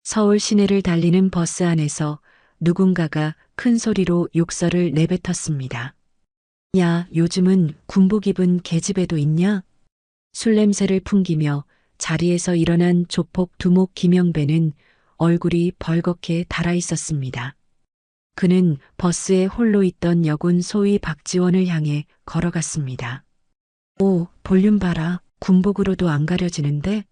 서울 시내를 달리는 버스 안에서 누군가가 큰 소리로 욕설을 내뱉었습니다. 야, 요즘은 군복 입은 계집애도 있냐? 술 냄새를 풍기며 자리에서 일어난 조폭 두목 김영배는 얼굴이 벌겋게 달아 있었습니다. 그는 버스에 홀로 있던 여군 소위 박지원을 향해 걸어갔습니다. 오, 볼륨 봐라. 군복으로도 안 가려지는데?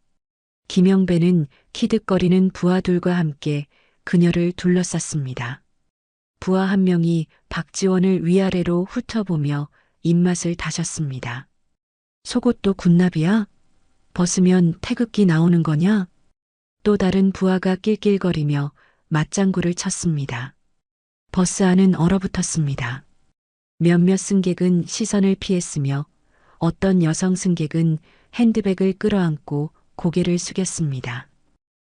김영배는 키득거리는 부하들과 함께 그녀를 둘러쌌습니다. 부하 한 명이 박지원을 위아래로 훑어보며 입맛을 다셨습니다. 속옷도 군납이야? 벗으면 태극기 나오는 거냐? 또 다른 부하가 낄낄거리며 맞장구를 쳤습니다. 버스 안은 얼어붙었습니다. 몇몇 승객은 시선을 피했으며 어떤 여성 승객은 핸드백을 끌어안고 고개를 숙였습니다.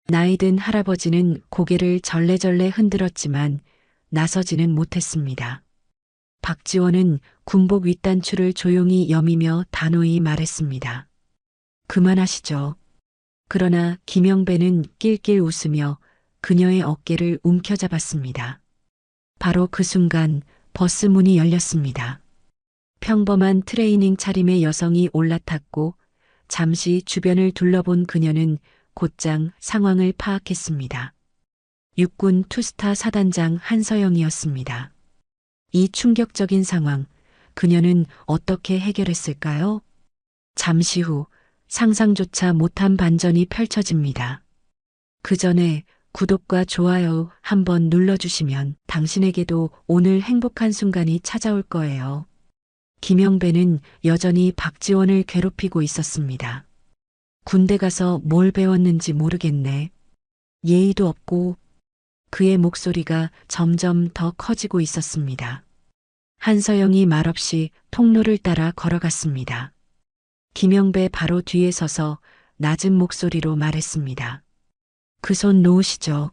나이든 할아버지는 고개를 절레절레 흔들었지만 나서지는 못했습니다. 박지원은 군복 윗단추를 조용히 여미며 단호히 말했습니다. 그만하시죠. 그러나 김영배는 낄낄 웃으며 그녀의 어깨를 움켜잡았습니다. 바로 그 순간 버스 문이 열렸습니다. 평범한 트레이닝 차림의 여성이 올라탔고 잠시 주변을 둘러본 그녀는 곧장 상황을 파악했습니다. 육군 투스타 사단장 한서영이었습니다. 이 충격적인 상황, 그녀는 어떻게 해결했을까요? 잠시 후 상상조차 못한 반전이 펼쳐집니다. 그 전에 구독과 좋아요 한번 눌러주시면 당신에게도 오늘 행복한 순간이 찾아올 거예요. 김영배는 여전히 박지원을 괴롭히고 있었습니다. 군대 가서 뭘 배웠는지 모르겠네. 예의도 없고. 그의 목소리가 점점 더 커지고 있었습니다. 한서영이 말없이 통로를 따라 걸어갔습니다. 김영배 바로 뒤에 서서 낮은 목소리로 말했습니다. 그 손 놓으시죠.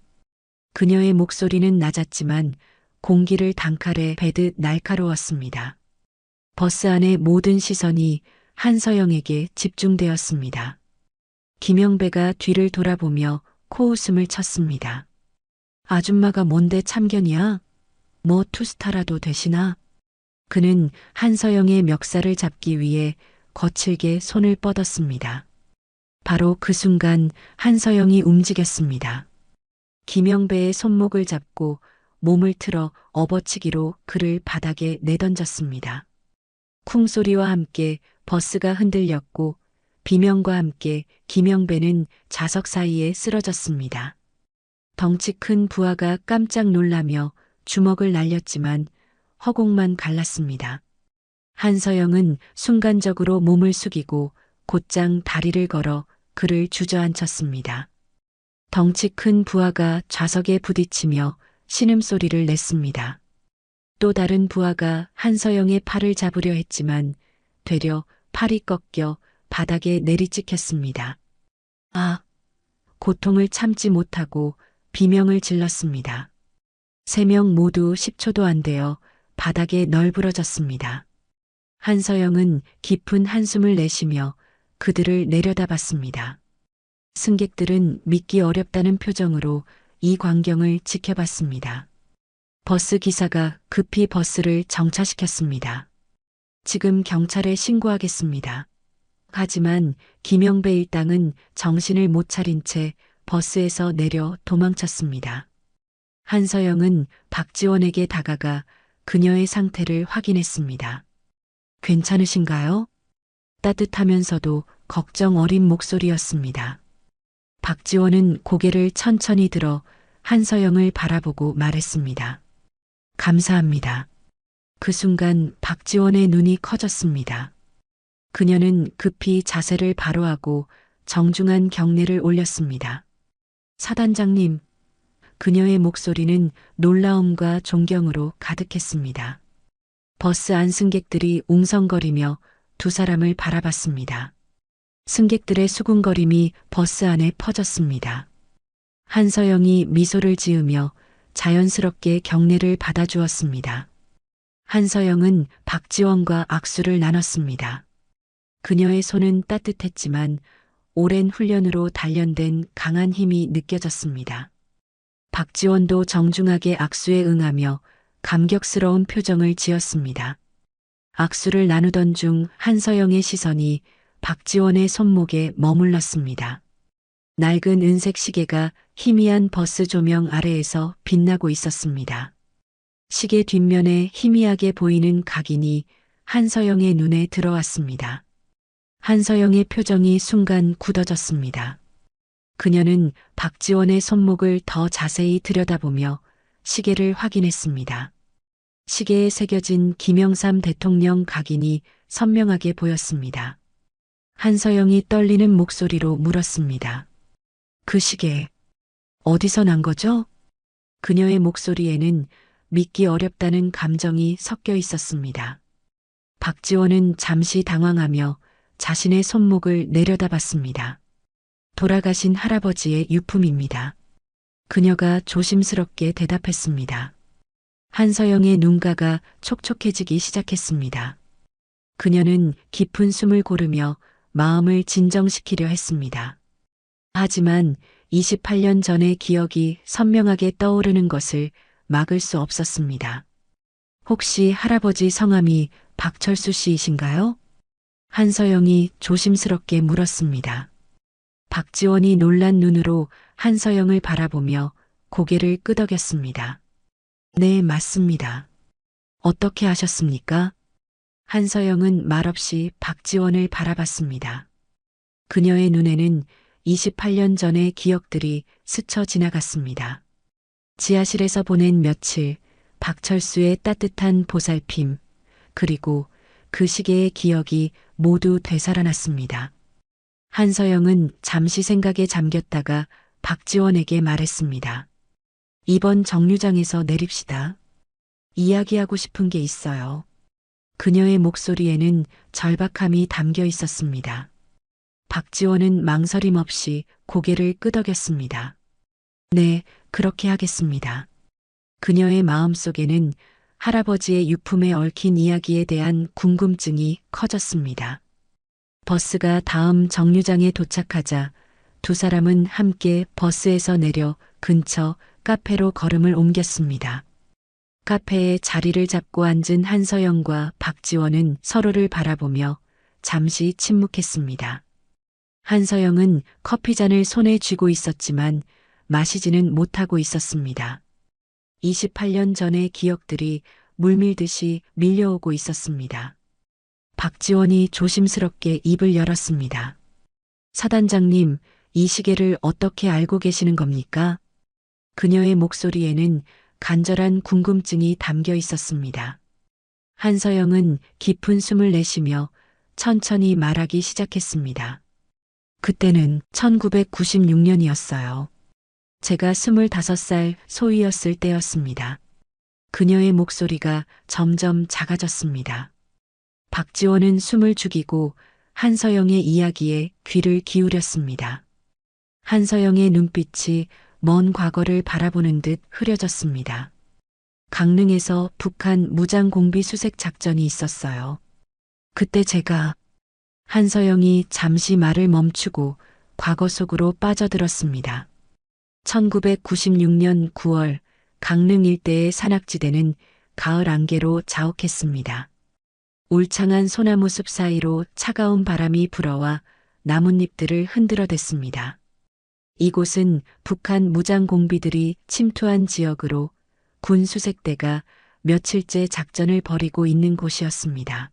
그녀의 목소리는 낮았지만 공기를 단칼에 베듯 날카로웠습니다. 버스 안의 모든 시선이 한서영에게 집중되었습니다. 김영배가 뒤를 돌아보며 코웃음을 쳤습니다. 아줌마가 뭔데 참견이야? 뭐 투스타라도 되시나? 그는 한서영의 멱살을 잡기 위해 거칠게 손을 뻗었습니다. 바로 그 순간 한서영이 움직였습니다. 김영배의 손목을 잡고 몸을 틀어 업어치기로 그를 바닥에 내던졌습니다. 쿵소리와 함께 버스가 흔들렸고 비명과 함께 김영배는 좌석 사이에 쓰러졌습니다. 덩치 큰 부하가 깜짝 놀라며 주먹을 날렸지만 허공만 갈랐습니다. 한서영은 순간적으로 몸을 숙이고 곧장 다리를 걸어 그를 주저앉혔습니다. 덩치 큰 부하가 좌석에 부딪히며 신음소리를 냈습니다. 또 다른 부하가 한서영의 팔을 잡으려 했지만 되려 팔이 꺾여 바닥에 내리찍혔습니다. 아! 고통을 참지 못하고 비명을 질렀습니다. 세 명 모두 10초도 안 되어 바닥에 널브러졌습니다. 한서영은 깊은 한숨을 내쉬며 그들을 내려다봤습니다. 승객들은 믿기 어렵다는 표정으로 이 광경을 지켜봤습니다. 버스 기사가 급히 버스를 정차시켰습니다. 지금 경찰에 신고하겠습니다. 하지만 김영배 일당은 정신을 못 차린 채 버스에서 내려 도망쳤습니다. 한서영은 박지원에게 다가가 그녀의 상태를 확인했습니다. 괜찮으신가요? 따뜻하면서도 걱정 어린 목소리였습니다. 박지원은 고개를 천천히 들어 한서영을 바라보고 말했습니다. 감사합니다. 그 순간 박지원의 눈이 커졌습니다. 그녀는 급히 자세를 바로하고 정중한 경례를 올렸습니다. 사단장님, 그녀의 목소리는 놀라움과 존경으로 가득했습니다. 버스 안 승객들이 웅성거리며 두 사람을 바라봤습니다. 승객들의 수군거림이 버스 안에 퍼졌습니다. 한서영이 미소를 지으며 자연스럽게 경례를 받아주었습니다. 한서영은 박지원과 악수를 나눴습니다. 그녀의 손은 따뜻했지만 오랜 훈련으로 단련된 강한 힘이 느껴졌습니다. 박지원도 정중하게 악수에 응하며 감격스러운 표정을 지었습니다. 악수를 나누던 중 한서영의 시선이 박지원의 손목에 머물렀습니다. 낡은 은색 시계가 희미한 버스 조명 아래에서 빛나고 있었습니다. 시계 뒷면에 희미하게 보이는 각인이 한서영의 눈에 들어왔습니다. 한서영의 표정이 순간 굳어졌습니다. 그녀는 박지원의 손목을 더 자세히 들여다보며 시계를 확인했습니다. 시계에 새겨진 김영삼 대통령 각인이 선명하게 보였습니다. 한서영이 떨리는 목소리로 물었습니다. 그 시계, 어디서 난 거죠? 그녀의 목소리에는 믿기 어렵다는 감정이 섞여 있었습니다. 박지원은 잠시 당황하며 자신의 손목을 내려다봤습니다. 돌아가신 할아버지의 유품입니다. 그녀가 조심스럽게 대답했습니다. 한서영의 눈가가 촉촉해지기 시작했습니다. 그녀는 깊은 숨을 고르며 마음을 진정시키려 했습니다. 하지만 28년 전의 기억이 선명하게 떠오르는 것을 막을 수 없었습니다. 혹시 할아버지 성함이 박철수 씨이신가요? 한서영이 조심스럽게 물었습니다. 박지원이 놀란 눈으로 한서영을 바라보며 고개를 끄덕였습니다. 네, 맞습니다. 어떻게 아셨습니까? 한서영은 말없이 박지원을 바라봤습니다. 그녀의 눈에는 28년 전의 기억들이 스쳐 지나갔습니다. 지하실에서 보낸 며칠, 박철수의 따뜻한 보살핌, 그리고 그 시계의 기억이 모두 되살아났습니다. 한서영은 잠시 생각에 잠겼다가 박지원에게 말했습니다. 이번 정류장에서 내립시다. 이야기하고 싶은 게 있어요. 그녀의 목소리에는 절박함이 담겨 있었습니다. 박지원은 망설임 없이 고개를 끄덕였습니다. 네, 그렇게 하겠습니다. 그녀의 마음속에는 할아버지의 유품에 얽힌 이야기에 대한 궁금증이 커졌습니다. 버스가 다음 정류장에 도착하자 두 사람은 함께 버스에서 내려 근처 카페로 걸음을 옮겼습니다. 카페에 자리를 잡고 앉은 한서영과 박지원은 서로를 바라보며 잠시 침묵했습니다. 한서영은 커피잔을 손에 쥐고 있었지만 마시지는 못하고 있었습니다. 28년 전의 기억들이 물밀듯이 밀려오고 있었습니다. 박지원이 조심스럽게 입을 열었습니다. 사단장님, 이 시계를 어떻게 알고 계시는 겁니까? 그녀의 목소리에는 간절한 궁금증이 담겨 있었습니다. 한서영은 깊은 숨을 내쉬며 천천히 말하기 시작했습니다. 그때는 1996년이었어요. 제가 25살 소위였을 때였습니다. 그녀의 목소리가 점점 작아졌습니다. 박지원은 숨을 죽이고 한서영의 이야기에 귀를 기울였습니다. 한서영의 눈빛이 먼 과거를 바라보는 듯 흐려졌습니다. 강릉에서 북한 무장공비 수색 작전이 있었어요. 그때 제가 한서영이 잠시 말을 멈추고 과거 속으로 빠져들었습니다. 1996년 9월 강릉 일대의 산악지대는 가을 안개로 자욱했습니다. 울창한 소나무 숲 사이로 차가운 바람이 불어와 나뭇잎들을 흔들어댔습니다. 이곳은 북한 무장공비들이 침투한 지역으로 군 수색대가 며칠째 작전을 벌이고 있는 곳이었습니다.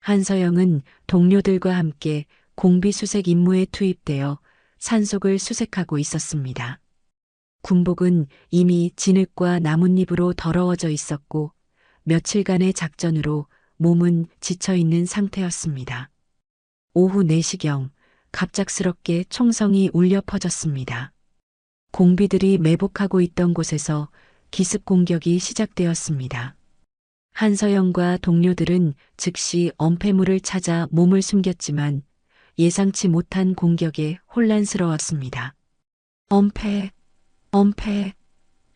한서영은 동료들과 함께 공비 수색 임무에 투입되어 산속을 수색하고 있었습니다. 군복은 이미 진흙과 나뭇잎으로 더러워져 있었고 며칠간의 작전으로 몸은 지쳐 있는 상태였습니다. 오후 4시경 갑작스럽게 총성이 울려 퍼졌습니다. 공비들이 매복하고 있던 곳에서 기습 공격이 시작되었습니다. 한서영과 동료들은 즉시 엄폐물을 찾아 몸을 숨겼지만 예상치 못한 공격에 혼란스러웠습니다. 엄폐, 엄폐,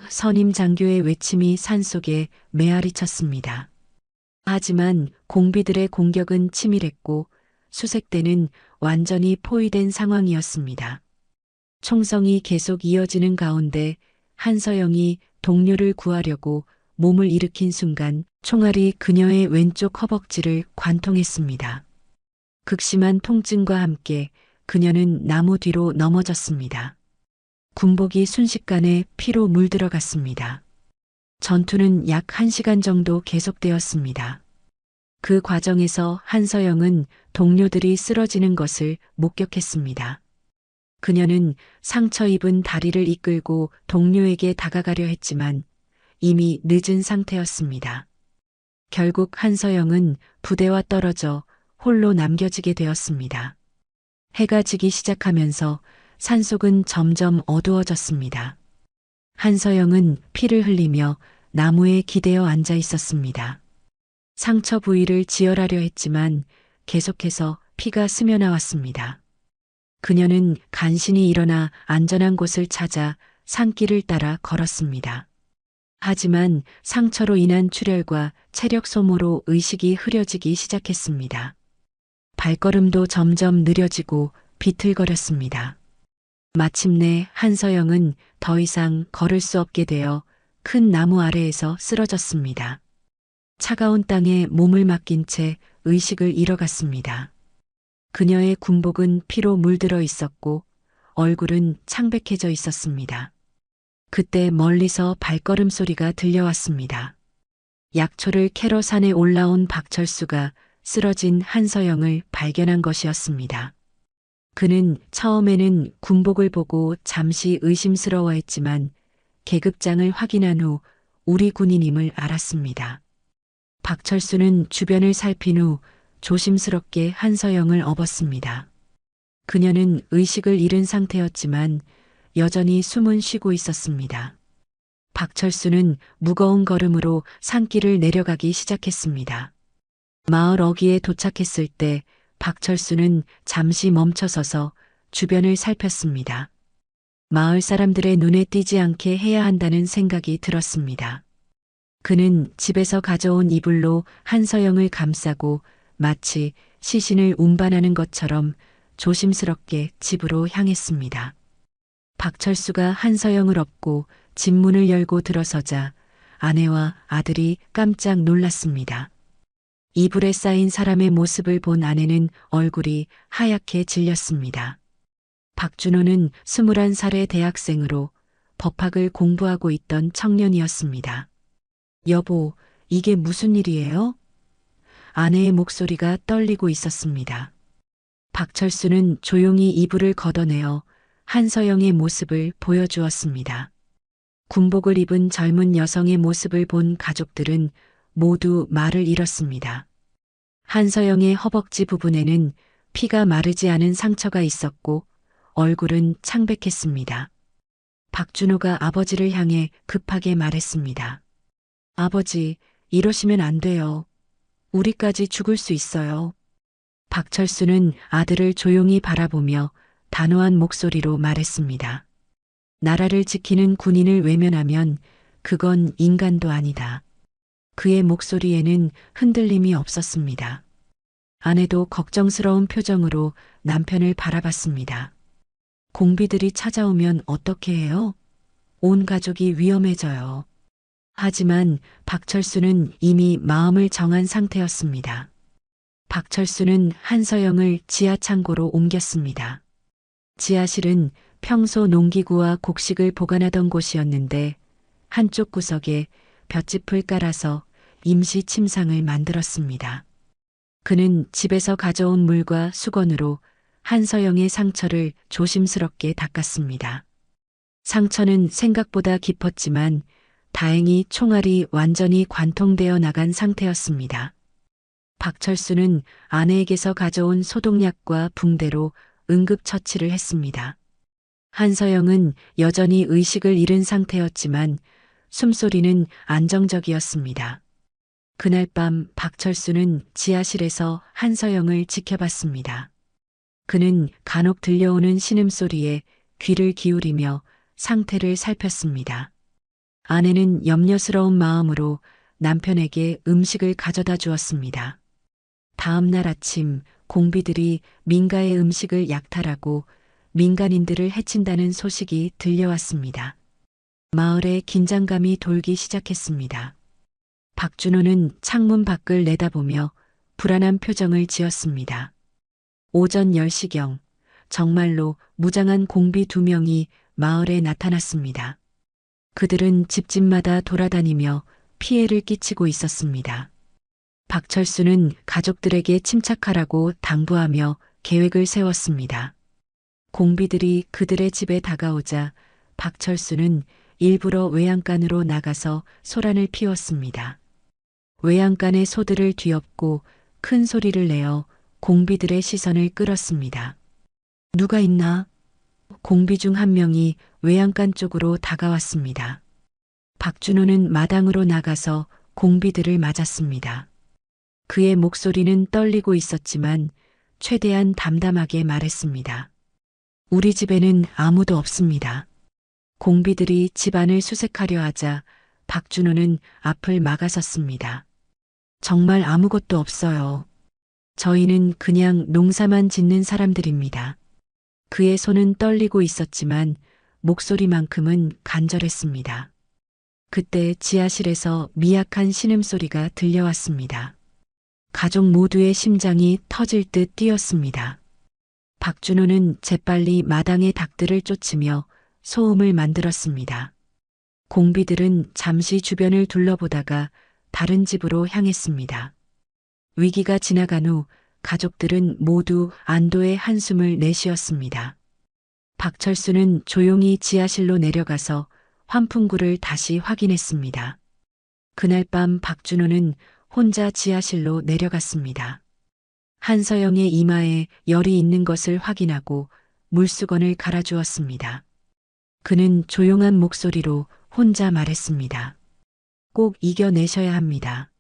선임 장교의 외침이 산속에 메아리 쳤습니다. 하지만 공비들의 공격은 치밀했고 수색대는 완전히 포위된 상황이었습니다. 총성이 계속 이어지는 가운데 한서영이 동료를 구하려고 몸을 일으킨 순간 총알이 그녀의 왼쪽 허벅지를 관통했습니다. 극심한 통증과 함께 그녀는 나무 뒤로 넘어졌습니다. 군복이 순식간에 피로 물들어갔습니다. 전투는 약 1시간 정도 계속되었습니다. 그 과정에서 한서영은 동료들이 쓰러지는 것을 목격했습니다. 그녀는 상처 입은 다리를 이끌고 동료에게 다가가려 했지만 이미 늦은 상태였습니다. 결국 한서영은 부대와 떨어져 홀로 남겨지게 되었습니다. 해가 지기 시작하면서 산속은 점점 어두워졌습니다. 한서영은 피를 흘리며 나무에 기대어 앉아 있었습니다. 상처 부위를 지혈하려 했지만 계속해서 피가 스며나왔습니다. 그녀는 간신히 일어나 안전한 곳을 찾아 산길을 따라 걸었습니다. 하지만 상처로 인한 출혈과 체력 소모로 의식이 흐려지기 시작했습니다. 발걸음도 점점 느려지고 비틀거렸습니다. 마침내 한서영은 더 이상 걸을 수 없게 되어 큰 나무 아래에서 쓰러졌습니다. 차가운 땅에 몸을 맡긴 채 의식을 잃어갔습니다. 그녀의 군복은 피로 물들어 있었고 얼굴은 창백해져 있었습니다. 그때 멀리서 발걸음 소리가 들려왔습니다. 약초를 캐러 산에 올라온 박철수가 쓰러진 한서영을 발견한 것이었습니다. 그는 처음에는 군복을 보고 잠시 의심스러워했지만 계급장을 확인한 후 우리 군인임을 알았습니다. 박철수는 주변을 살핀 후 조심스럽게 한서영을 업었습니다. 그녀는 의식을 잃은 상태였지만 여전히 숨은 쉬고 있었습니다. 박철수는 무거운 걸음으로 산길을 내려가기 시작했습니다. 마을 어귀에 도착했을 때 박철수는 잠시 멈춰서서 주변을 살폈습니다. 마을 사람들의 눈에 띄지 않게 해야 한다는 생각이 들었습니다. 그는 집에서 가져온 이불로 한서영을 감싸고 마치 시신을 운반하는 것처럼 조심스럽게 집으로 향했습니다. 박철수가 한서영을 업고 집 문을 열고 들어서자 아내와 아들이 깜짝 놀랐습니다. 이불에 쌓인 사람의 모습을 본 아내는 얼굴이 하얗게 질렸습니다. 박준호는 21살의 대학생으로 법학을 공부하고 있던 청년이었습니다. 여보, 이게 무슨 일이에요? 아내의 목소리가 떨리고 있었습니다. 박철수는 조용히 이불을 걷어내어 한서영의 모습을 보여주었습니다. 군복을 입은 젊은 여성의 모습을 본 가족들은 모두 말을 잃었습니다. 한서영의 허벅지 부분에는 피가 마르지 않은 상처가 있었고 얼굴은 창백했습니다. 박준호가 아버지를 향해 급하게 말했습니다. 아버지, 이러시면 안 돼요. 우리까지 죽을 수 있어요. 박철수는 아들을 조용히 바라보며 단호한 목소리로 말했습니다. 나라를 지키는 군인을 외면하면 그건 인간도 아니다. 그의 목소리에는 흔들림이 없었습니다. 아내도 걱정스러운 표정으로 남편을 바라봤습니다. 공비들이 찾아오면 어떻게 해요? 온 가족이 위험해져요. 하지만 박철수는 이미 마음을 정한 상태였습니다. 박철수는 한서영을 지하 창고로 옮겼습니다. 지하실은 평소 농기구와 곡식을 보관하던 곳이었는데 한쪽 구석에 볏짚을 깔아서 임시 침상을 만들었습니다. 그는 집에서 가져온 물과 수건으로 한서영의 상처를 조심스럽게 닦았습니다. 상처는 생각보다 깊었지만 다행히 총알이 완전히 관통되어 나간 상태였습니다. 박철수는 아내에게서 가져온 소독약과 붕대로 응급처치를 했습니다. 한서영은 여전히 의식을 잃은 상태였지만 숨소리는 안정적이었습니다. 그날 밤 박철수는 지하실에서 한서영을 지켜봤습니다. 그는 간혹 들려오는 신음소리에 귀를 기울이며 상태를 살폈습니다. 아내는 염려스러운 마음으로 남편에게 음식을 가져다 주었습니다. 다음 날 아침 공비들이 민가의 음식을 약탈하고 민간인들을 해친다는 소식이 들려왔습니다. 마을에 긴장감이 돌기 시작했습니다. 박준호는 창문 밖을 내다보며 불안한 표정을 지었습니다. 오전 10시경 정말로 무장한 공비 2명이 마을에 나타났습니다. 그들은 집집마다 돌아다니며 피해를 끼치고 있었습니다. 박철수는 가족들에게 침착하라고 당부하며 계획을 세웠습니다. 공비들이 그들의 집에 다가오자 박철수는 일부러 외양간으로 나가서 소란을 피웠습니다. 외양간의 소들을 뒤엎고 큰 소리를 내어 공비들의 시선을 끌었습니다. 누가 있나? 공비 중 한 명이 외양간 쪽으로 다가왔습니다. 박준호는 마당으로 나가서 공비들을 맞았습니다. 그의 목소리는 떨리고 있었지만 최대한 담담하게 말했습니다. 우리 집에는 아무도 없습니다. 공비들이 집안을 수색하려 하자 박준호는 앞을 막아섰습니다. 정말 아무것도 없어요. 저희는 그냥 농사만 짓는 사람들입니다. 그의 손은 떨리고 있었지만 목소리만큼은 간절했습니다. 그때 지하실에서 미약한 신음소리가 들려왔습니다. 가족 모두의 심장이 터질 듯 뛰었습니다. 박준호는 재빨리 마당의 닭들을 쫓으며 소음을 만들었습니다. 공비들은 잠시 주변을 둘러보다가 다른 집으로 향했습니다. 위기가 지나간 후 가족들은 모두 안도의 한숨을 내쉬었습니다. 박철수는 조용히 지하실로 내려가서 환풍구를 다시 확인했습니다. 그날 밤 박준호는 혼자 지하실로 내려갔습니다. 한서영의 이마에 열이 있는 것을 확인하고 물수건을 갈아주었습니다. 그는 조용한 목소리로 혼자 말했습니다. 꼭 이겨내셔야 합니다.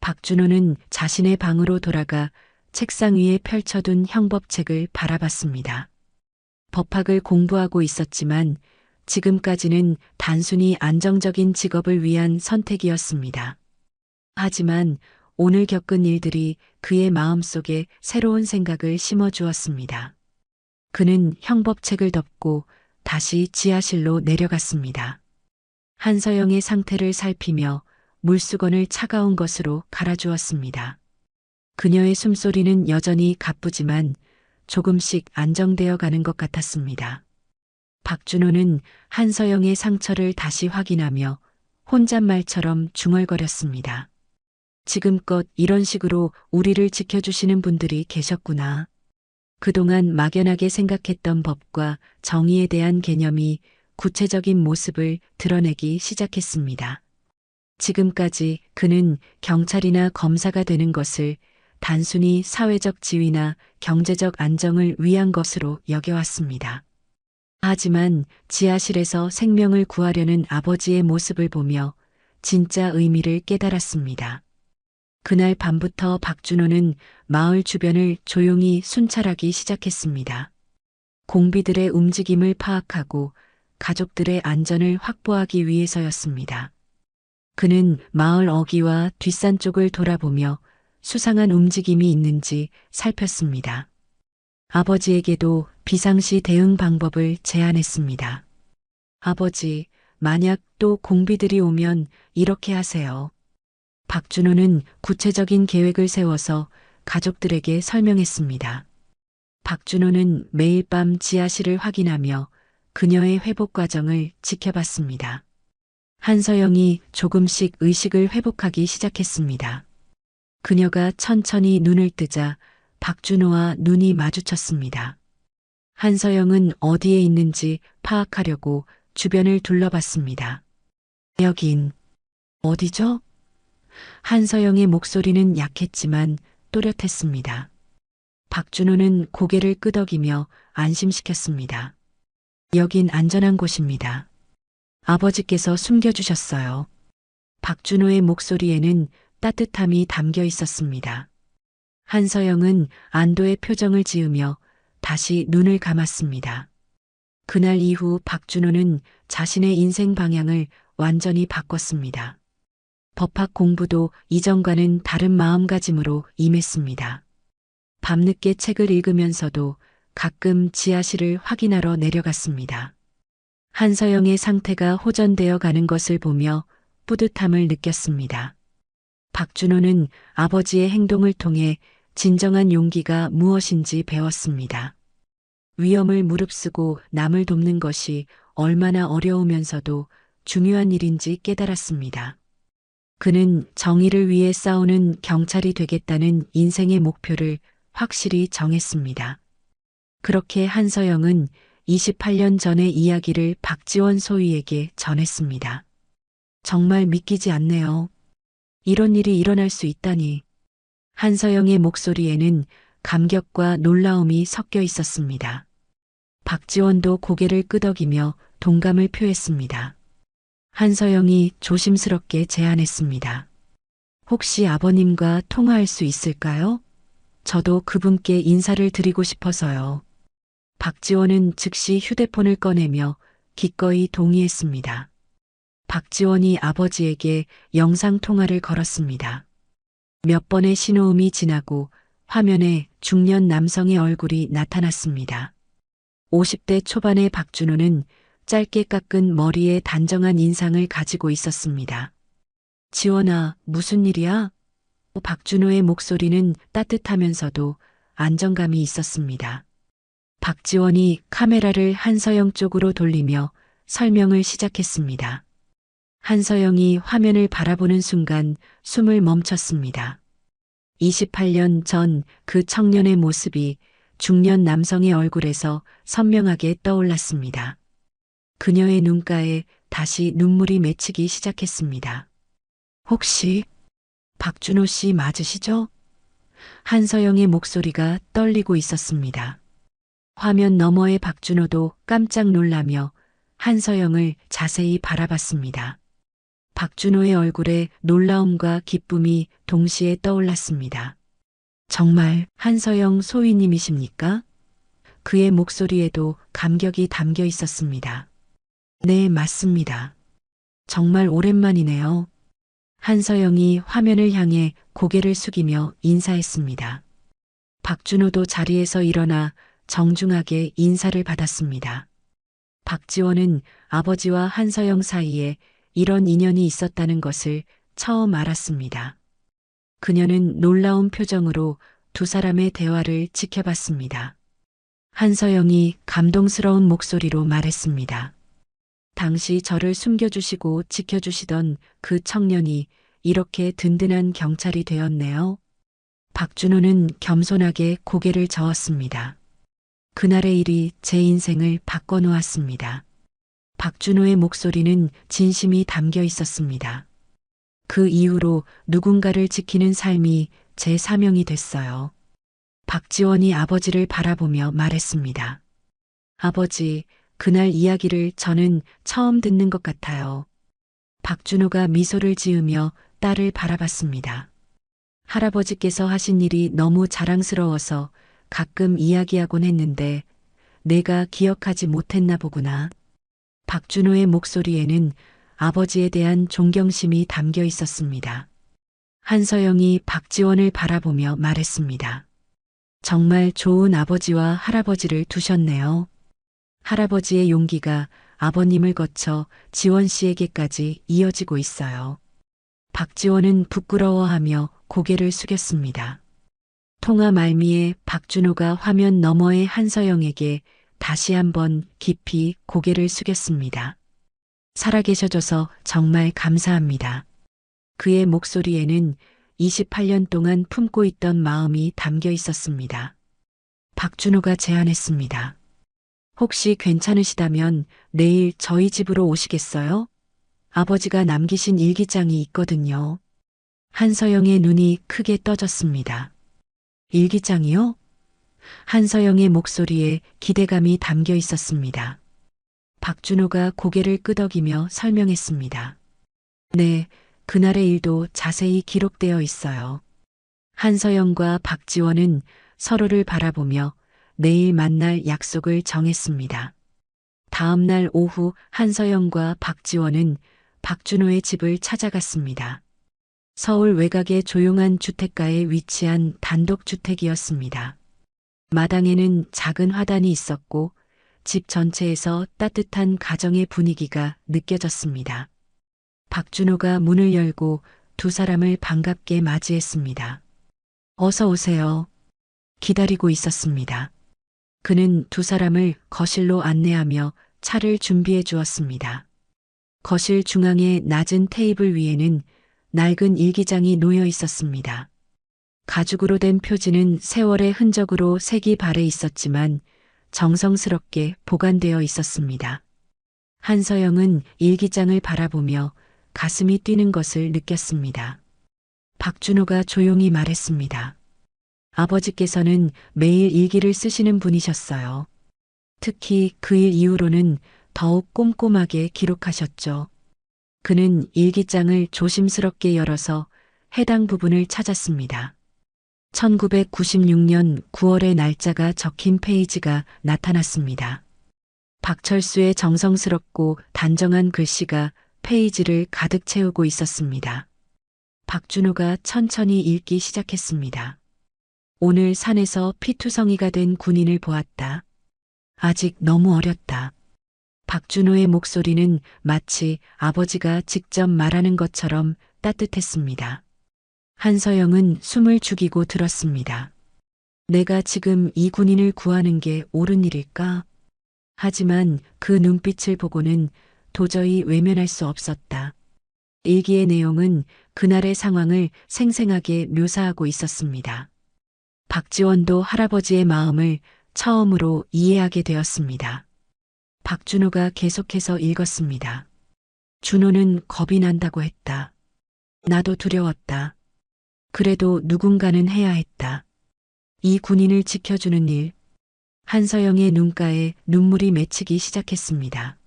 박준호는 자신의 방으로 돌아가 책상 위에 펼쳐둔 형법책을 바라봤습니다. 법학을 공부하고 있었지만 지금까지는 단순히 안정적인 직업을 위한 선택이었습니다. 하지만 오늘 겪은 일들이 그의 마음속에 새로운 생각을 심어주었습니다. 그는 형법책을 덮고 다시 지하실로 내려갔습니다. 한서영의 상태를 살피며 물수건을 차가운 것으로 갈아주었습니다. 그녀의 숨소리는 여전히 가쁘지만 조금씩 안정되어 가는 것 같았습니다. 박준호는 한서영의 상처를 다시 확인하며 혼잣말처럼 중얼거렸습니다. 지금껏 이런 식으로 우리를 지켜주시는 분들이 계셨구나. 그동안 막연하게 생각했던 법과 정의에 대한 개념이 구체적인 모습을 드러내기 시작했습니다. 지금까지 그는 경찰이나 검사가 되는 것을 단순히 사회적 지위나 경제적 안정을 위한 것으로 여겨왔습니다. 하지만 지하실에서 생명을 구하려는 아버지의 모습을 보며 진짜 의미를 깨달았습니다. 그날 밤부터 박준호는 마을 주변을 조용히 순찰하기 시작했습니다. 공비들의 움직임을 파악하고 가족들의 안전을 확보하기 위해서였습니다. 그는 마을 어귀와 뒷산 쪽을 돌아보며 수상한 움직임이 있는지 살폈습니다. 아버지에게도 비상시 대응 방법을 제안했습니다. 아버지, 만약 또 공비들이 오면 이렇게 하세요. 박준호는 구체적인 계획을 세워서 가족들에게 설명했습니다. 박준호는 매일 밤 지하실을 확인하며 그녀의 회복 과정을 지켜봤습니다. 한서영이 조금씩 의식을 회복하기 시작했습니다. 그녀가 천천히 눈을 뜨자 박준호와 눈이 마주쳤습니다. 한서영은 어디에 있는지 파악하려고 주변을 둘러봤습니다. 여긴 어디죠? 한서영의 목소리는 약했지만 또렷했습니다. 박준호는 고개를 끄덕이며 안심시켰습니다. 여긴 안전한 곳입니다. 아버지께서 숨겨주셨어요. 박준호의 목소리에는 따뜻함이 담겨 있었습니다. 한서영은 안도의 표정을 지으며 다시 눈을 감았습니다. 그날 이후 박준호는 자신의 인생 방향을 완전히 바꿨습니다. 법학 공부도 이전과는 다른 마음가짐으로 임했습니다. 밤늦게 책을 읽으면서도 가끔 지하실을 확인하러 내려갔습니다. 한서영의 상태가 호전되어 가는 것을 보며 뿌듯함을 느꼈습니다. 박준호는 아버지의 행동을 통해 진정한 용기가 무엇인지 배웠습니다. 위험을 무릅쓰고 남을 돕는 것이 얼마나 어려우면서도 중요한 일인지 깨달았습니다. 그는 정의를 위해 싸우는 경찰이 되겠다는 인생의 목표를 확실히 정했습니다. 그렇게 한서영은 28년 전의 이야기를 박지원 소위에게 전했습니다. 정말 믿기지 않네요. 이런 일이 일어날 수 있다니. 한서영의 목소리에는 감격과 놀라움이 섞여 있었습니다. 박지원도 고개를 끄덕이며 동감을 표했습니다. 한서영이 조심스럽게 제안했습니다. 혹시 아버님과 통화할 수 있을까요? 저도 그분께 인사를 드리고 싶어서요. 박지원은 즉시 휴대폰을 꺼내며 기꺼이 동의했습니다. 박지원이 아버지에게 영상통화를 걸었습니다. 몇 번의 신호음이 지나고 화면에 중년 남성의 얼굴이 나타났습니다. 50대 초반의 박준호는 짧게 깎은 머리에 단정한 인상을 가지고 있었습니다. 지원아, 무슨 일이야? 박준호의 목소리는 따뜻하면서도 안정감이 있었습니다. 박지원이 카메라를 한서영 쪽으로 돌리며 설명을 시작했습니다. 한서영이 화면을 바라보는 순간 숨을 멈췄습니다. 28년 전 그 청년의 모습이 중년 남성의 얼굴에서 선명하게 떠올랐습니다. 그녀의 눈가에 다시 눈물이 맺히기 시작했습니다. 혹시 박준호 씨 맞으시죠? 한서영의 목소리가 떨리고 있었습니다. 화면 너머의 박준호도 깜짝 놀라며 한서영을 자세히 바라봤습니다. 박준호의 얼굴에 놀라움과 기쁨이 동시에 떠올랐습니다. 정말 한서영 소위님이십니까? 그의 목소리에도 감격이 담겨 있었습니다. 네, 맞습니다. 정말 오랜만이네요. 한서영이 화면을 향해 고개를 숙이며 인사했습니다. 박준호도 자리에서 일어나 정중하게 인사를 받았습니다. 박지원은 아버지와 한서영 사이에 이런 인연이 있었다는 것을 처음 알았습니다. 그녀는 놀라운 표정으로 두 사람의 대화를 지켜봤습니다. 한서영이 감동스러운 목소리로 말했습니다. 당시 저를 숨겨주시고 지켜주시던 그 청년이 이렇게 든든한 경찰이 되었네요. 박준호는 겸손하게 고개를 저었습니다. 그날의 일이 제 인생을 바꿔놓았습니다. 박준호의 목소리는 진심이 담겨 있었습니다. 그 이후로 누군가를 지키는 삶이 제 사명이 됐어요. 박지원이 아버지를 바라보며 말했습니다. 아버지, 그날 이야기를 저는 처음 듣는 것 같아요. 박준호가 미소를 지으며 딸을 바라봤습니다. 할아버지께서 하신 일이 너무 자랑스러워서 가끔 이야기하곤 했는데 내가 기억하지 못했나 보구나. 박준호의 목소리에는 아버지에 대한 존경심이 담겨 있었습니다. 한서영이 박지원을 바라보며 말했습니다. 정말 좋은 아버지와 할아버지를 두셨네요. 할아버지의 용기가 아버님을 거쳐 지원 씨에게까지 이어지고 있어요. 박지원은 부끄러워하며 고개를 숙였습니다. 통화 말미에 박준호가 화면 너머의 한서영에게 다시 한번 깊이 고개를 숙였습니다. 살아계셔줘서 정말 감사합니다. 그의 목소리에는 28년 동안 품고 있던 마음이 담겨 있었습니다. 박준호가 제안했습니다. 혹시 괜찮으시다면 내일 저희 집으로 오시겠어요? 아버지가 남기신 일기장이 있거든요. 한서영의 눈이 크게 떠졌습니다. 일기장이요? 한서영의 목소리에 기대감이 담겨 있었습니다. 박준호가 고개를 끄덕이며 설명했습니다. 네, 그날의 일도 자세히 기록되어 있어요. 한서영과 박지원은 서로를 바라보며 내일 만날 약속을 정했습니다. 다음 날 오후 한서영과 박지원은 박준호의 집을 찾아갔습니다. 서울 외곽의 조용한 주택가에 위치한 단독주택이었습니다. 마당에는 작은 화단이 있었고 집 전체에서 따뜻한 가정의 분위기가 느껴졌습니다. 박준호가 문을 열고 두 사람을 반갑게 맞이했습니다. 어서 오세요. 기다리고 있었습니다. 그는 두 사람을 거실로 안내하며 차를 준비해 주었습니다. 거실 중앙의 낮은 테이블 위에는 낡은 일기장이 놓여 있었습니다. 가죽으로 된 표지는 세월의 흔적으로 색이 바래 있었지만 정성스럽게 보관되어 있었습니다. 한서영은 일기장을 바라보며 가슴이 뛰는 것을 느꼈습니다. 박준호가 조용히 말했습니다. 아버지께서는 매일 일기를 쓰시는 분이셨어요. 특히 그 일 이후로는 더욱 꼼꼼하게 기록하셨죠. 그는 일기장을 조심스럽게 열어서 해당 부분을 찾았습니다. 1996년 9월의 날짜가 적힌 페이지가 나타났습니다. 박철수의 정성스럽고 단정한 글씨가 페이지를 가득 채우고 있었습니다. 박준호가 천천히 읽기 시작했습니다. 오늘 산에서 피투성이가 된 군인을 보았다. 아직 너무 어렸다. 박준호의 목소리는 마치 아버지가 직접 말하는 것처럼 따뜻했습니다. 한서영은 숨을 죽이고 들었습니다. 내가 지금 이 군인을 구하는 게 옳은 일일까? 하지만 그 눈빛을 보고는 도저히 외면할 수 없었다. 일기의 내용은 그날의 상황을 생생하게 묘사하고 있었습니다. 박지원도 할아버지의 마음을 처음으로 이해하게 되었습니다. 박준호가 계속해서 읽었습니다. 준호는 겁이 난다고 했다. 나도 두려웠다. 그래도 누군가는 해야 했다. 이 군인을 지켜주는 일. 한서영의 눈가에 눈물이 맺히기 시작했습니다.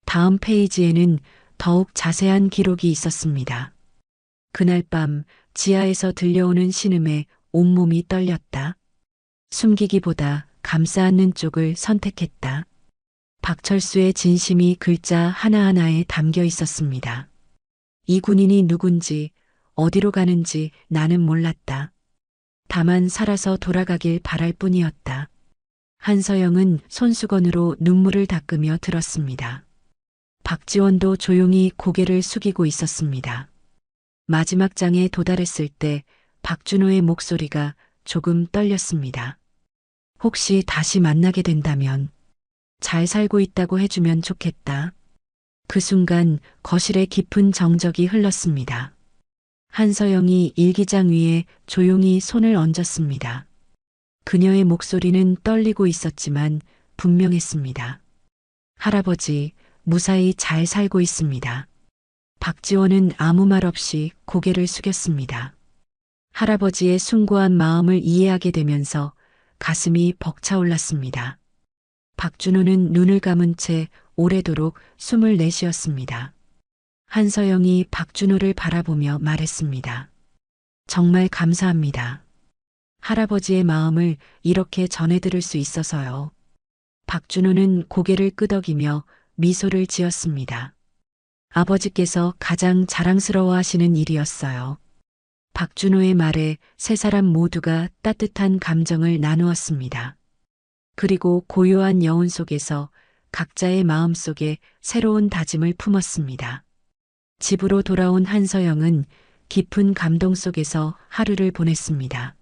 다음 페이지에는 더욱 자세한 기록이 있었습니다. 그날 밤 지하에서 들려오는 신음에 온몸이 떨렸다. 숨기기보다 감싸 안는 쪽을 선택했다. 박철수의 진심이 글자 하나하나에 담겨 있었습니다. 이 군인이 누군지, 어디로 가는지 나는 몰랐다. 다만 살아서 돌아가길 바랄 뿐이었다. 한서영은 손수건으로 눈물을 닦으며 들었습니다. 박지원도 조용히 고개를 숙이고 있었습니다. 마지막 장에 도달했을 때 박준호의 목소리가 조금 떨렸습니다. 혹시 다시 만나게 된다면 잘 살고 있다고 해주면 좋겠다. 그 순간 거실에 깊은 정적이 흘렀습니다. 한서영이 일기장 위에 조용히 손을 얹었습니다. 그녀의 목소리는 떨리고 있었지만 분명했습니다. 할아버지, 무사히 잘 살고 있습니다. 박지원은 아무 말 없이 고개를 숙였습니다. 할아버지의 숭고한 마음을 이해하게 되면서 가슴이 벅차올랐습니다. 박준호는 눈을 감은 채 오래도록 숨을 내쉬었습니다. 한서영이 박준호를 바라보며 말했습니다. 정말 감사합니다. 할아버지의 마음을 이렇게 전해들을 수 있어서요. 박준호는 고개를 끄덕이며 미소를 지었습니다. 아버지께서 가장 자랑스러워하시는 일이었어요. 박준호의 말에 세 사람 모두가 따뜻한 감정을 나누었습니다. 그리고 고요한 여운 속에서 각자의 마음 속에 새로운 다짐을 품었습니다. 집으로 돌아온 한서영은 깊은 감동 속에서 하루를 보냈습니다.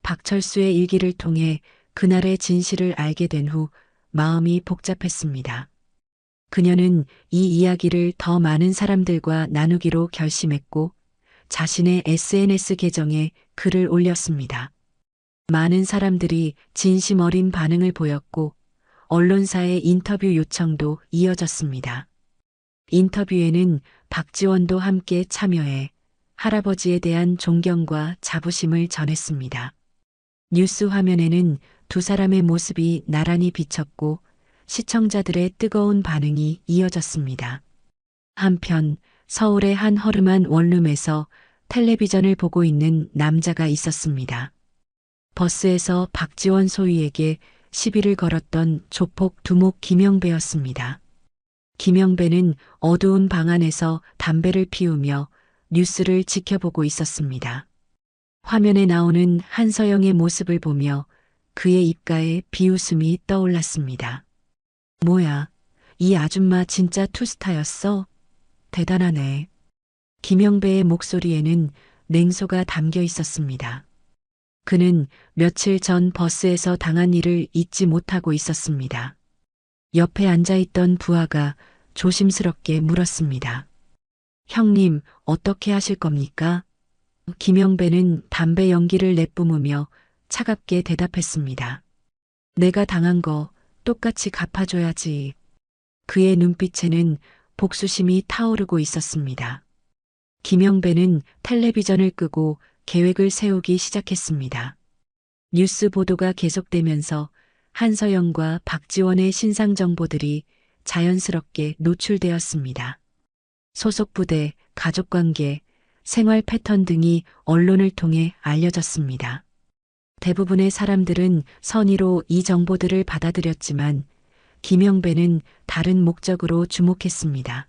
박철수의 일기를 통해 그날의 진실을 알게 된 후 마음이 복잡했습니다. 그녀는 이 이야기를 더 많은 사람들과 나누기로 결심했고 자신의 SNS 계정에 글을 올렸습니다. 많은 사람들이 진심 어린 반응을 보였고 언론사의 인터뷰 요청도 이어졌습니다. 인터뷰에는 박지원도 함께 참여해 할아버지에 대한 존경과 자부심을 전했습니다. 뉴스 화면에는 두 사람의 모습이 나란히 비쳤고 시청자들의 뜨거운 반응이 이어졌습니다. 한편 서울의 한 허름한 원룸에서 텔레비전을 보고 있는 남자가 있었습니다. 버스에서 박지원 소위에게 시비를 걸었던 조폭 두목 김영배였습니다. 김영배는 어두운 방 안에서 담배를 피우며 뉴스를 지켜보고 있었습니다. 화면에 나오는 한서영의 모습을 보며 그의 입가에 비웃음이 떠올랐습니다. 뭐야, 이 아줌마 진짜 투스타였어? 대단하네. 김영배의 목소리에는 냉소가 담겨 있었습니다. 그는 며칠 전 버스에서 당한 일을 잊지 못하고 있었습니다. 옆에 앉아있던 부하가 조심스럽게 물었습니다. 형님, 어떻게 하실 겁니까? 김영배는 담배 연기를 내뿜으며 차갑게 대답했습니다. 내가 당한 거 똑같이 갚아줘야지. 그의 눈빛에는 복수심이 타오르고 있었습니다. 김영배는 텔레비전을 끄고 계획을 세우기 시작했습니다. 뉴스 보도가 계속되면서 한서영과 박지원의 신상 정보들이 자연스럽게 노출되었습니다. 소속 부대, 가족관계, 생활 패턴 등이 언론을 통해 알려졌습니다. 대부분의 사람들은 선의로 이 정보들을 받아들였지만 김영배는 다른 목적으로 주목했습니다.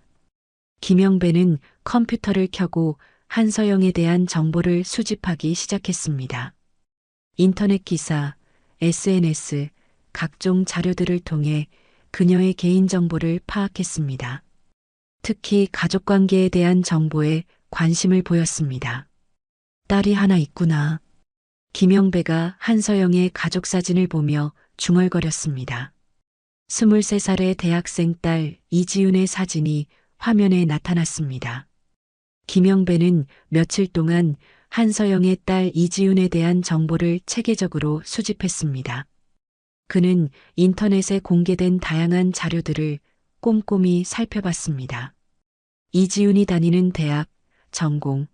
김영배는 컴퓨터를 켜고 한서영에 대한 정보를 수집하기 시작했습니다. 인터넷 기사, SNS, 각종 자료들을 통해 그녀의 개인정보를 파악했습니다. 특히 가족관계에 대한 정보에 관심을 보였습니다. 딸이 하나 있구나. 김영배가 한서영의 가족 사진을 보며 중얼거렸습니다. 23살의 대학생 딸 이지윤의 사진이 화면에 나타났습니다. 김영배는 며칠 동안 한서영의 딸 이지윤에 대한 정보를 체계적으로 수집했습니다. 그는 인터넷에 공개된 다양한 자료들을 꼼꼼히 살펴봤습니다. 이지윤이 다니는 대학, 전공,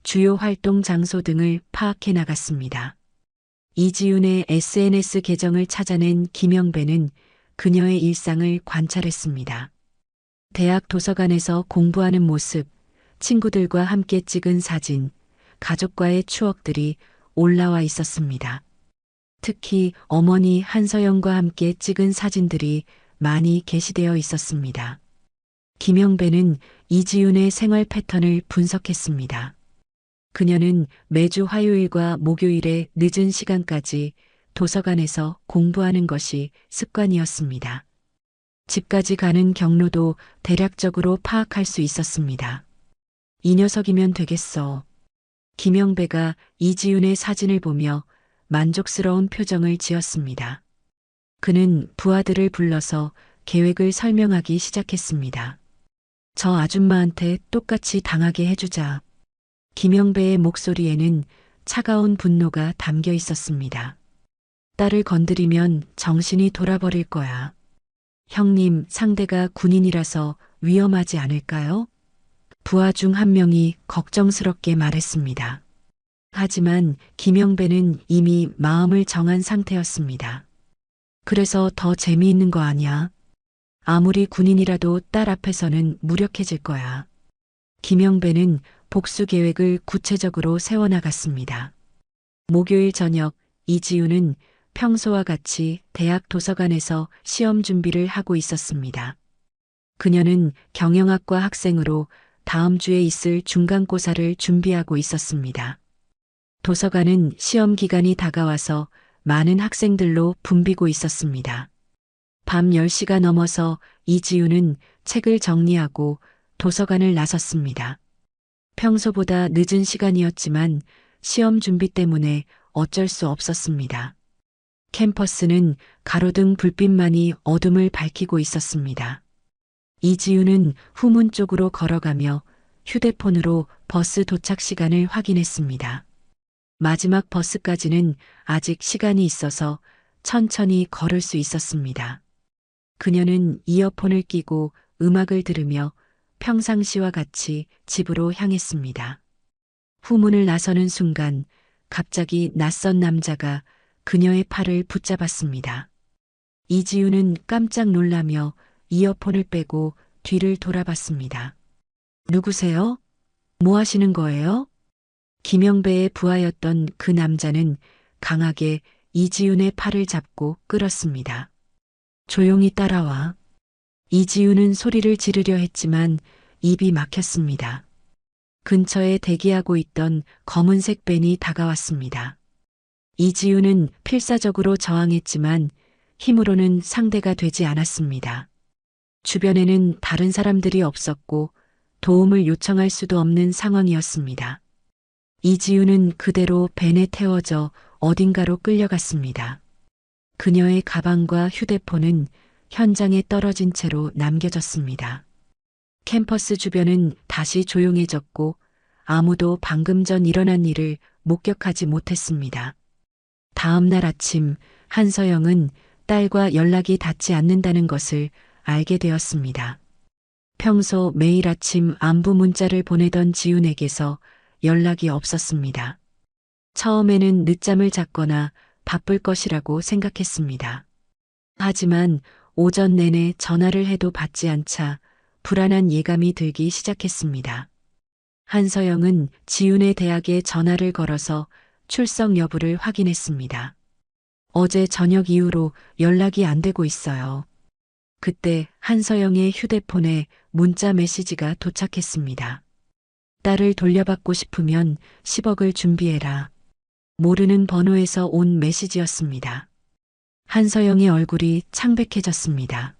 주요 활동 장소 등을 파악해 나갔습니다. 이지윤의 SNS 계정을 찾아낸 김영배는 그녀의 일상을 관찰했습니다. 대학 도서관에서 공부하는 모습, 친구들과 함께 찍은 사진, 가족과의 추억들이 올라와 있었습니다. 특히 어머니 한서영과 함께 찍은 사진들이 많이 게시되어 있었습니다. 김영배는 이지윤의 생활 패턴을 분석했습니다. 그녀는 매주 화요일과 목요일에 늦은 시간까지 도서관에서 공부하는 것이 습관이었습니다. 집까지 가는 경로도 대략적으로 파악할 수 있었습니다. 이 녀석이면 되겠어. 김영배가 이지윤의 사진을 보며 만족스러운 표정을 지었습니다. 그는 부하들을 불러서 계획을 설명하기 시작했습니다. 저 아줌마한테 똑같이 당하게 해주자. 김영배의 목소리에는 차가운 분노가 담겨 있었습니다. 딸을 건드리면 정신이 돌아버릴 거야. 형님, 상대가 군인이라서 위험하지 않을까요? 부하 중 한 명이 걱정스럽게 말했습니다. 하지만 김영배는 이미 마음을 정한 상태였습니다. 그래서 더 재미있는 거 아니야? 아무리 군인이라도 딸 앞에서는 무력해질 거야. 김영배는 복수 계획을 구체적으로 세워나갔습니다. 목요일 저녁 이지윤은 평소와 같이 대학 도서관에서 시험 준비를 하고 있었습니다. 그녀는 경영학과 학생으로 다음 주에 있을 중간고사를 준비하고 있었습니다. 도서관은 시험 기간이 다가와서 많은 학생들로 붐비고 있었습니다. 밤 10시가 넘어서 이지윤은 책을 정리하고 도서관을 나섰습니다. 평소보다 늦은 시간이었지만 시험 준비 때문에 어쩔 수 없었습니다. 캠퍼스는 가로등 불빛만이 어둠을 밝히고 있었습니다. 이지윤은 후문 쪽으로 걸어가며 휴대폰으로 버스 도착 시간을 확인했습니다. 마지막 버스까지는 아직 시간이 있어서 천천히 걸을 수 있었습니다. 그녀는 이어폰을 끼고 음악을 들으며 평상시와 같이 집으로 향했습니다. 후문을 나서는 순간 갑자기 낯선 남자가 그녀의 팔을 붙잡았습니다. 이지윤은 깜짝 놀라며 이어폰을 빼고 뒤를 돌아봤습니다. 누구세요? 뭐 하시는 거예요? 김영배의 부하였던 그 남자는 강하게 이지윤의 팔을 잡고 끌었습니다. 조용히 따라와. 이지윤은 소리를 지르려 했지만 입이 막혔습니다. 근처에 대기하고 있던 검은색 밴이 다가왔습니다. 이지윤은 필사적으로 저항했지만 힘으로는 상대가 되지 않았습니다. 주변에는 다른 사람들이 없었고 도움을 요청할 수도 없는 상황이었습니다. 이지우는 그대로 벤에 태워져 어딘가로 끌려갔습니다. 그녀의 가방과 휴대폰은 현장에 떨어진 채로 남겨졌습니다. 캠퍼스 주변은 다시 조용해졌고 아무도 방금 전 일어난 일을 목격하지 못했습니다. 다음 날 아침 한서영은 딸과 연락이 닿지 않는다는 것을 알게 되었습니다. 평소 매일 아침 안부 문자를 보내던 지훈에게서 연락이 없었습니다. 처음에는 늦잠을 잤거나 바쁠 것이라고 생각했습니다. 하지만 오전 내내 전화를 해도 받지 않자 불안한 예감이 들기 시작했습니다. 한서영은 지훈의 대학에 전화를 걸어서 출석 여부를 확인했습니다. 어제 저녁 이후로 연락이 안 되고 있어요. 그때 한서영의 휴대폰에 문자 메시지가 도착했습니다. 딸을 돌려받고 싶으면 10억을 준비해라. 모르는 번호에서 온 메시지였습니다. 한서영의 얼굴이 창백해졌습니다.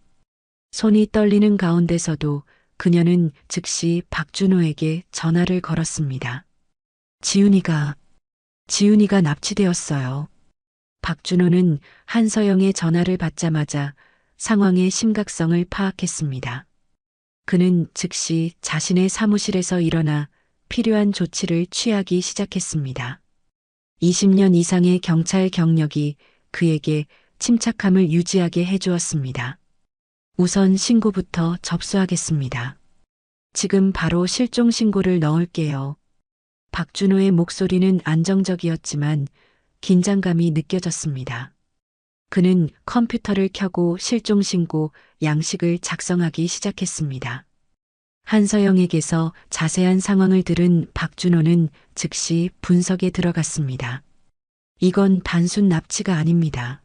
손이 떨리는 가운데서도 그녀는 즉시 박준호에게 전화를 걸었습니다. 지훈이가 납치되었어요. 박준호는 한서영의 전화를 받자마자 상황의 심각성을 파악했습니다. 그는 즉시 자신의 사무실에서 일어나 필요한 조치를 취하기 시작했습니다. 20년 이상의 경찰 경력이 그에게 침착함을 유지하게 해주었습니다. 우선 신고부터 접수하겠습니다. 지금 바로 실종 신고를 넣을게요. 박준호의 목소리는 안정적이었지만 긴장감이 느껴졌습니다. 그는 컴퓨터를 켜고 실종 신고 양식을 작성하기 시작했습니다. 한서영에게서 자세한 상황을 들은 박준호는 즉시 분석에 들어갔습니다. 이건 단순 납치가 아닙니다.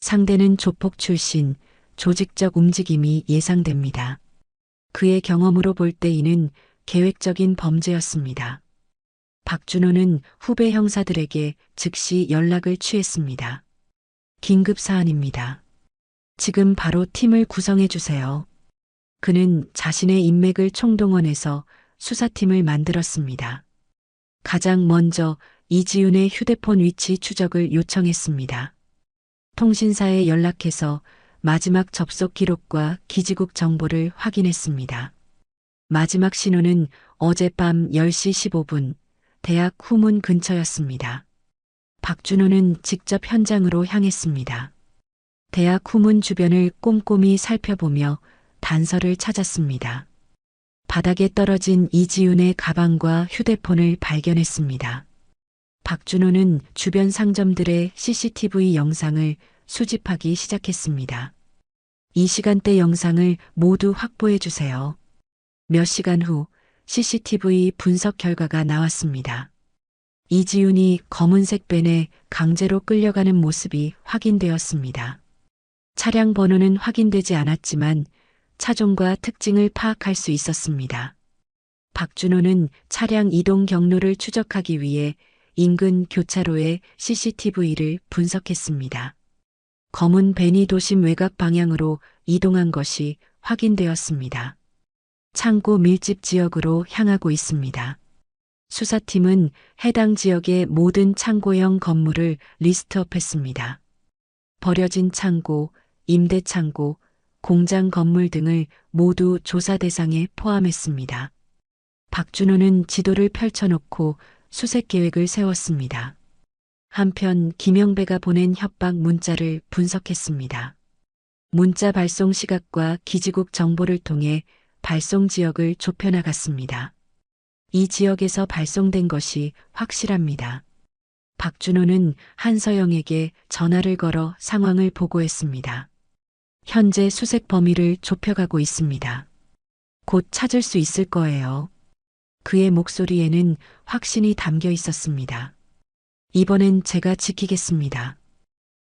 상대는 조폭 출신, 조직적 움직임이 예상됩니다. 그의 경험으로 볼 때 이는 계획적인 범죄였습니다. 박준호는 후배 형사들에게 즉시 연락을 취했습니다. 긴급 사안입니다. 지금 바로 팀을 구성해 주세요. 그는 자신의 인맥을 총동원해서 수사팀을 만들었습니다. 가장 먼저 이지훈의 휴대폰 위치 추적을 요청했습니다. 통신사에 연락해서 마지막 접속 기록과 기지국 정보를 확인했습니다. 마지막 신호는 어젯밤 10시 15분 대학 후문 근처였습니다. 박준호는 직접 현장으로 향했습니다. 대학 후문 주변을 꼼꼼히 살펴보며 단서를 찾았습니다. 바닥에 떨어진 이지훈의 가방과 휴대폰을 발견했습니다. 박준호는 주변 상점들의 CCTV 영상을 수집하기 시작했습니다. 이 시간대 영상을 모두 확보해 주세요. 몇 시간 후 CCTV 분석 결과가 나왔습니다. 이지훈이 검은색 벤에 강제로 끌려가는 모습이 확인되었습니다. 차량 번호는 확인되지 않았지만 차종과 특징을 파악할 수 있었습니다. 박준호는 차량 이동 경로를 추적하기 위해 인근 교차로의 CCTV를 분석했습니다. 검은 벤이 도심 외곽 방향으로 이동한 것이 확인되었습니다. 창고 밀집 지역으로 향하고 있습니다. 수사팀은 해당 지역의 모든 창고형 건물을 리스트업했습니다. 버려진 창고, 임대 창고, 공장 건물 등을 모두 조사 대상에 포함했습니다. 박준호는 지도를 펼쳐놓고 수색 계획을 세웠습니다. 한편 김영배가 보낸 협박 문자를 분석했습니다. 문자 발송 시각과 기지국 정보를 통해 발송 지역을 좁혀나갔습니다. 이 지역에서 발송된 것이 확실합니다. 박준호는 한서영에게 전화를 걸어 상황을 보고했습니다. 현재 수색 범위를 좁혀가고 있습니다. 곧 찾을 수 있을 거예요. 그의 목소리에는 확신이 담겨 있었습니다. 이번엔 제가 지키겠습니다.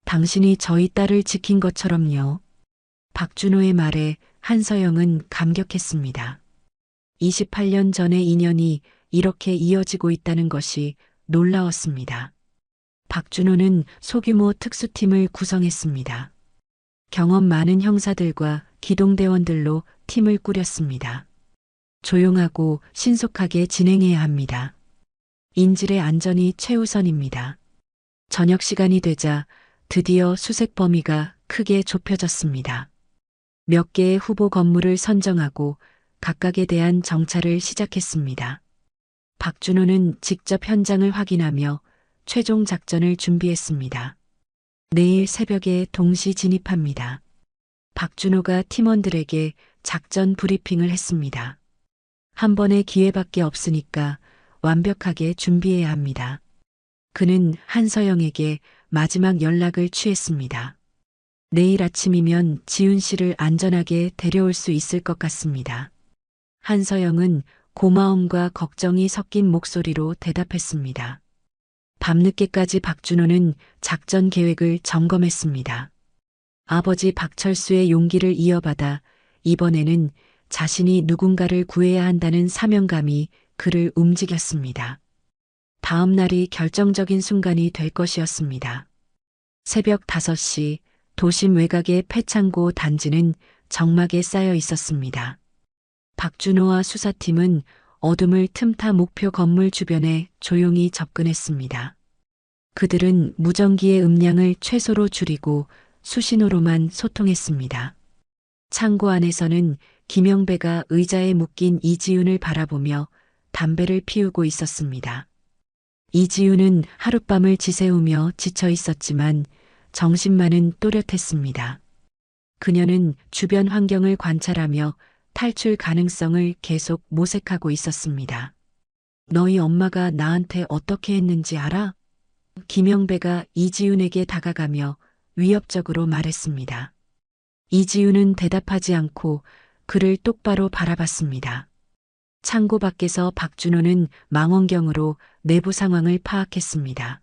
당신이 저희 딸을 지킨 것처럼요. 박준호의 말에 한서영은 감격했습니다. 28년 전의 인연이 이렇게 이어지고 있다는 것이 놀라웠습니다. 박준호는 소규모 특수팀을 구성했습니다. 경험 많은 형사들과 기동대원들로 팀을 꾸렸습니다. 조용하고 신속하게 진행해야 합니다. 인질의 안전이 최우선입니다. 저녁 시간이 되자 드디어 수색 범위가 크게 좁혀졌습니다. 몇 개의 후보 건물을 선정하고 각각에 대한 정찰을 시작했습니다. 박준호는 직접 현장을 확인하며 최종 작전을 준비했습니다. 내일 새벽에 동시 진입합니다. 박준호가 팀원들에게 작전 브리핑을 했습니다. 한 번의 기회밖에 없으니까 완벽하게 준비해야 합니다. 그는 한서영에게 마지막 연락을 취했습니다. 내일 아침이면 지훈 씨를 안전하게 데려올 수 있을 것 같습니다. 한서영은 고마움과 걱정이 섞인 목소리로 대답했습니다. 밤늦게까지 박준호는 작전 계획을 점검했습니다. 아버지 박철수의 용기를 이어받아 이번에는 자신이 누군가를 구해야 한다는 사명감이 그를 움직였습니다. 다음 날이 결정적인 순간이 될 것이었습니다. 새벽 5시 도심 외곽의 폐창고 단지는 적막에 쌓여 있었습니다. 박준호와 수사팀은 어둠을 틈타 목표 건물 주변에 조용히 접근했습니다. 그들은 무전기의 음량을 최소로 줄이고 수신호로만 소통했습니다. 창고 안에서는 김영배가 의자에 묶인 이지훈을 바라보며 담배를 피우고 있었습니다. 이지훈은 하룻밤을 지새우며 지쳐 있었지만 정신만은 또렷했습니다. 그녀는 주변 환경을 관찰하며 탈출 가능성을 계속 모색하고 있었습니다. 너희 엄마가 나한테 어떻게 했는지 알아? 김영배가 이지훈에게 다가가며 위협적으로 말했습니다. 이지훈은 대답하지 않고 그를 똑바로 바라봤습니다. 창고 밖에서 박준호는 망원경으로 내부 상황을 파악했습니다.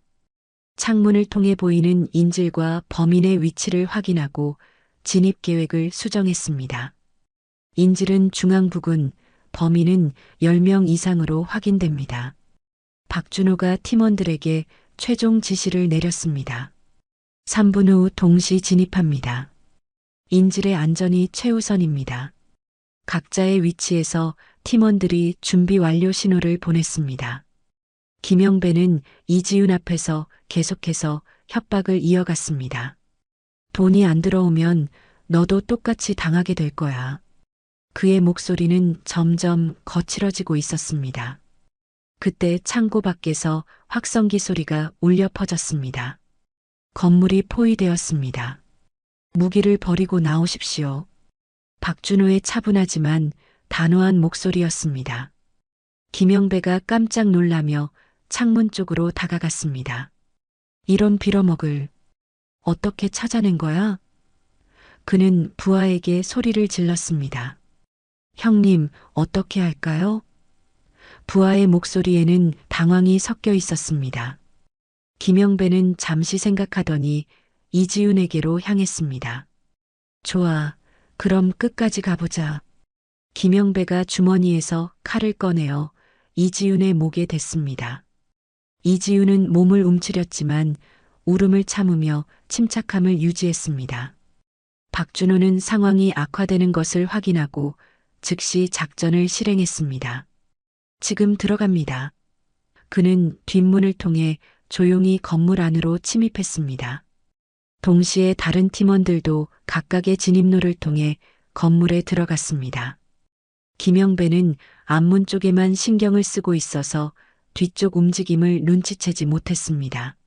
창문을 통해 보이는 인질과 범인의 위치를 확인하고 진입 계획을 수정했습니다. 인질은 중앙 부근, 범인은 10명 이상으로 확인됩니다. 박준호가 팀원들에게 최종 지시를 내렸습니다. 3분 후 동시 진입합니다. 인질의 안전이 최우선입니다. 각자의 위치에서 팀원들이 준비 완료 신호를 보냈습니다. 김영배는 이지훈 앞에서 계속해서 협박을 이어갔습니다. 돈이 안 들어오면 너도 똑같이 당하게 될 거야. 그의 목소리는 점점 거칠어지고 있었습니다. 그때 창고 밖에서 확성기 소리가 울려 퍼졌습니다. 건물이 포위되었습니다. 무기를 버리고 나오십시오. 박준호의 차분하지만 단호한 목소리였습니다. 김영배가 깜짝 놀라며 창문 쪽으로 다가갔습니다. 이런 빌어먹을 어떻게 찾아낸 거야? 그는 부하에게 소리를 질렀습니다. 형님, 어떻게 할까요? 부하의 목소리에는 당황이 섞여 있었습니다. 김영배는 잠시 생각하더니 이지훈에게로 향했습니다. 좋아, 그럼 끝까지 가보자. 김영배가 주머니에서 칼을 꺼내어 이지훈의 목에 댔습니다. 이지훈은 몸을 움츠렸지만 울음을 참으며 침착함을 유지했습니다. 박준호는 상황이 악화되는 것을 확인하고 즉시 작전을 실행했습니다. 지금 들어갑니다. 그는 뒷문을 통해 조용히 건물 안으로 침입했습니다. 동시에 다른 팀원들도 각각의 진입로를 통해 건물에 들어갔습니다. 김영배는 앞문 쪽에만 신경을 쓰고 있어서 뒤쪽 움직임을 눈치채지 못했습니다.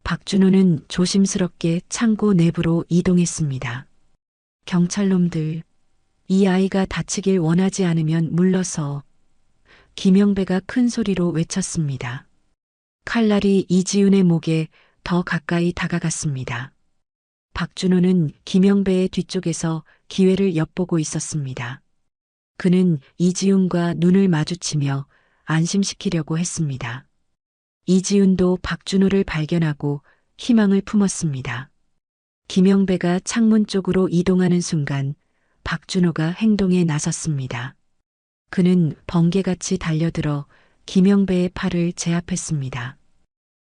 박준호는 조심스럽게 창고 내부로 이동했습니다. 경찰놈들, 이 아이가 다치길 원하지 않으면 물러서. 김영배가 큰 소리로 외쳤습니다. 칼날이 이지훈의 목에 더 가까이 다가갔습니다. 박준호는 김영배의 뒤쪽에서 기회를 엿보고 있었습니다. 그는 이지훈과 눈을 마주치며 안심시키려고 했습니다. 이지훈도 박준호를 발견하고 희망을 품었습니다. 김영배가 창문 쪽으로 이동하는 순간 박준호가 행동에 나섰습니다. 그는 번개같이 달려들어 김영배의 팔을 제압했습니다.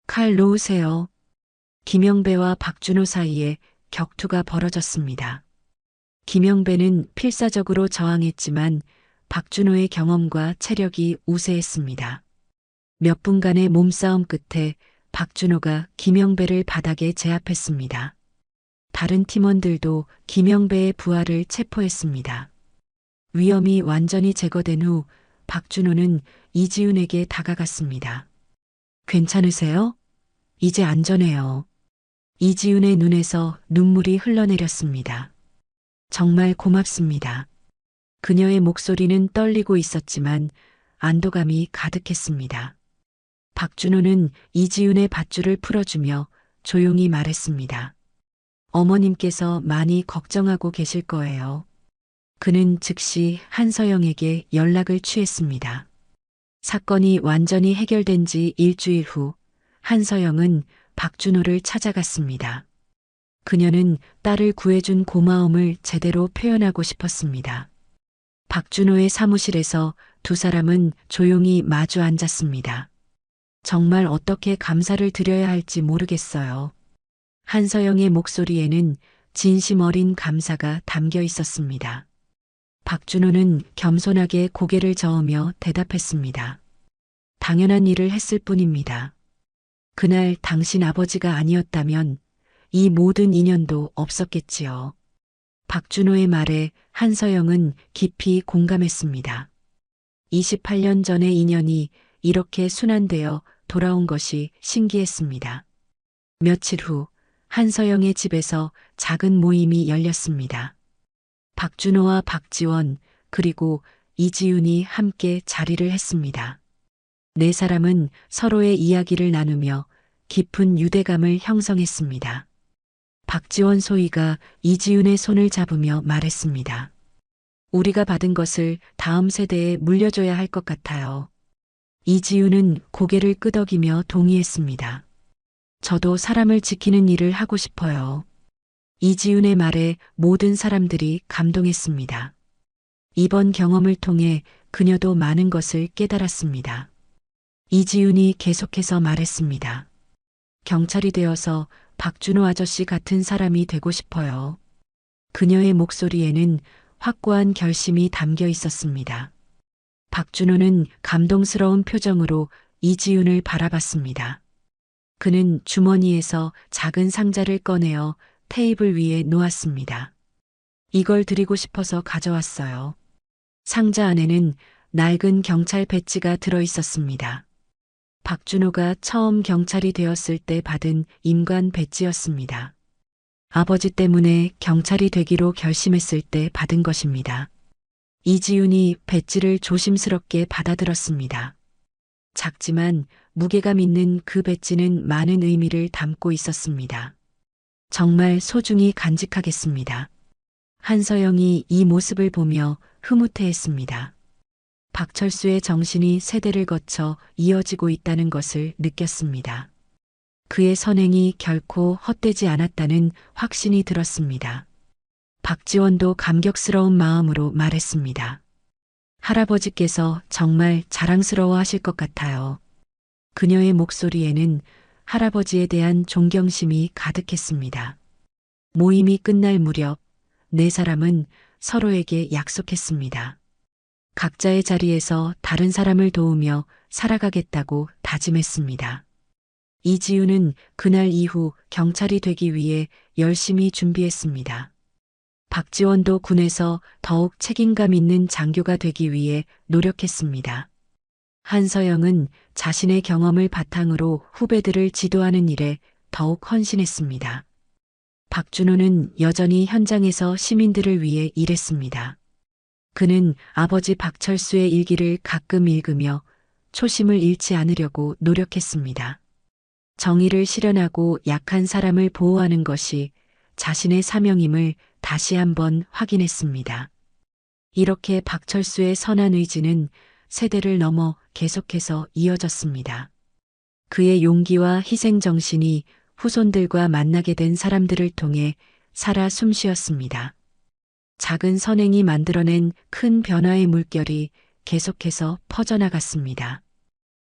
칼 놓으세요. 김영배와 박준호 사이에 격투가 벌어졌습니다. 김영배는 필사적으로 저항했지만 박준호의 경험과 체력이 우세했습니다. 몇 분간의 몸싸움 끝에 박준호가 김영배를 바닥에 제압했습니다. 다른 팀원들도 김영배의 부하를 체포했습니다. 위험이 완전히 제거된 후 박준호는 이지훈에게 다가갔습니다. 괜찮으세요? 이제 안전해요. 이지훈의 눈에서 눈물이 흘러내렸습니다. 정말 고맙습니다. 그녀의 목소리는 떨리고 있었지만 안도감이 가득했습니다. 박준호는 이지훈의 밧줄을 풀어주며 조용히 말했습니다. 어머님께서 많이 걱정하고 계실 거예요. 그는 즉시 한서영에게 연락을 취했습니다. 사건이 완전히 해결된 지 일주일 후 한서영은 박준호를 찾아갔습니다. 그녀는 딸을 구해준 고마움을 제대로 표현하고 싶었습니다. 박준호의 사무실에서 두 사람은 조용히 마주 앉았습니다. 정말 어떻게 감사를 드려야 할지 모르겠어요. 한서영의 목소리에는 진심 어린 감사가 담겨 있었습니다. 박준호는 겸손하게 고개를 저으며 대답했습니다. 당연한 일을 했을 뿐입니다. 그날 당신 아버지가 아니었다면 이 모든 인연도 없었겠지요. 박준호의 말에 한서영은 깊이 공감했습니다. 28년 전의 인연이 이렇게 순환되어 돌아온 것이 신기했습니다. 며칠 후 한서영의 집에서 작은 모임이 열렸습니다. 박준호와 박지원 그리고 이지훈이 함께 자리를 했습니다. 네 사람은 서로의 이야기를 나누며 깊은 유대감을 형성했습니다. 박지원 소희가 이지훈의 손을 잡으며 말했습니다. 우리가 받은 것을 다음 세대에 물려줘야 할 것 같아요. 이지훈은 고개를 끄덕이며 동의했습니다. 저도 사람을 지키는 일을 하고 싶어요. 이지훈의 말에 모든 사람들이 감동했습니다. 이번 경험을 통해 그녀도 많은 것을 깨달았습니다. 이지훈이 계속해서 말했습니다. 경찰이 되어서 박준호 아저씨 같은 사람이 되고 싶어요. 그녀의 목소리에는 확고한 결심이 담겨 있었습니다. 박준호는 감동스러운 표정으로 이지훈을 바라봤습니다. 그는 주머니에서 작은 상자를 꺼내어 테이블 위에 놓았습니다. 이걸 드리고 싶어서 가져왔어요. 상자 안에는 낡은 경찰 배지가 들어 있었습니다. 박준호가 처음 경찰이 되었을 때 받은 임관 배지였습니다. 아버지 때문에 경찰이 되기로 결심했을 때 받은 것입니다. 이지훈이 배지를 조심스럽게 받아들었습니다. 작지만 무게감 있는 그 배지는 많은 의미를 담고 있었습니다. 정말 소중히 간직하겠습니다. 한서영이 이 모습을 보며 흐뭇해했습니다. 박철수의 정신이 세대를 거쳐 이어지고 있다는 것을 느꼈습니다. 그의 선행이 결코 헛되지 않았다는 확신이 들었습니다. 박지원도 감격스러운 마음으로 말했습니다. 할아버지께서 정말 자랑스러워 하실 것 같아요. 그녀의 목소리에는 할아버지에 대한 존경심이 가득했습니다. 모임이 끝날 무렵 네 사람은 서로에게 약속했습니다. 각자의 자리에서 다른 사람을 도우며 살아가겠다고 다짐했습니다. 이지훈은 그날 이후 경찰이 되기 위해 열심히 준비했습니다. 박지원도 군에서 더욱 책임감 있는 장교가 되기 위해 노력했습니다. 한서영은 자신의 경험을 바탕으로 후배들을 지도하는 일에 더욱 헌신했습니다. 박준호는 여전히 현장에서 시민들을 위해 일했습니다. 그는 아버지 박철수의 일기를 가끔 읽으며 초심을 잃지 않으려고 노력했습니다. 정의를 실현하고 약한 사람을 보호하는 것이 자신의 사명임을 다시 한번 확인했습니다. 이렇게 박철수의 선한 의지는 세대를 넘어 계속해서 이어졌습니다. 그의 용기와 희생 정신이 후손들과 만나게 된 사람들을 통해 살아 숨쉬었습니다. 작은 선행이 만들어낸 큰 변화의 물결이 계속해서 퍼져나갔습니다.